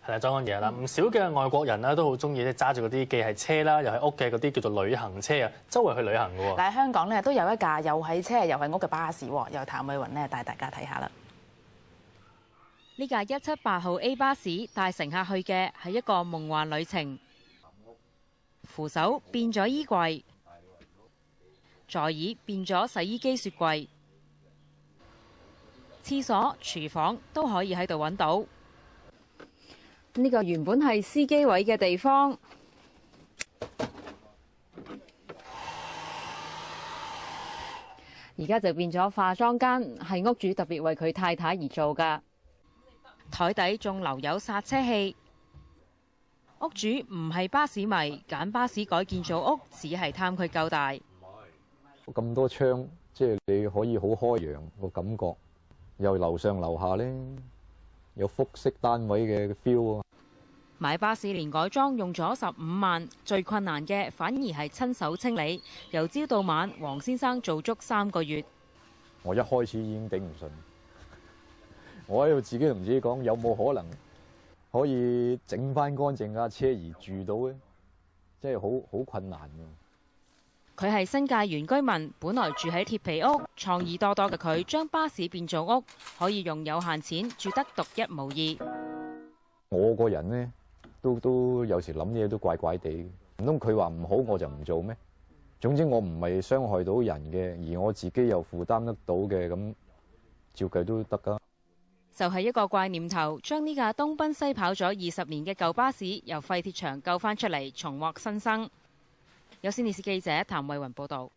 係啦，莊安儀啦，唔少嘅外國人咧都好中意咧揸住嗰啲既係車啦，又係屋嘅嗰啲叫做旅行車啊，周圍去旅行嘅喎。嗱，喺香港咧都有一架又係車又係屋嘅巴士喎，由譚偉雲咧帶大家睇下啦。呢架178號 A 巴士帶乘客去嘅係一個夢幻旅程，扶手變咗衣櫃，座椅變咗洗衣機雪櫃，廁所、廚房都可以喺度揾到。呢個原本係司機位嘅地方，而家就變咗化妝間，係屋主特別為佢太太而做㗎。台底仲留有煞車器。屋主唔係巴士迷，揀巴士改建做屋，只係貪佢夠大。咁多窗，即係你可以好開揚個感覺，又樓上樓下咧，有複式單位嘅 feel 啊！買巴士連改裝用咗15萬，最困難嘅反而係親手清理，由朝到晚，黃先生做足3個月。我一開始已經頂唔順，我喺度自己同自己講，有冇可能可以整翻乾淨架車而住到咧？即係好困難㗎。佢係新界原居民，本來住喺鐵皮屋，創意多多嘅佢將巴士變做屋，可以用有限錢住得獨一無二。我個人咧都有時諗嘢都怪怪地，唔通佢話唔好我就唔做咩？總之我唔係傷害到人嘅，而我自己又負擔得到嘅，咁照計都得㗎。就係一個怪念頭，將呢架東奔西跑咗20年嘅舊巴士由廢鐵場救翻出嚟，重獲新生。有線電視記者譚慧雲報導。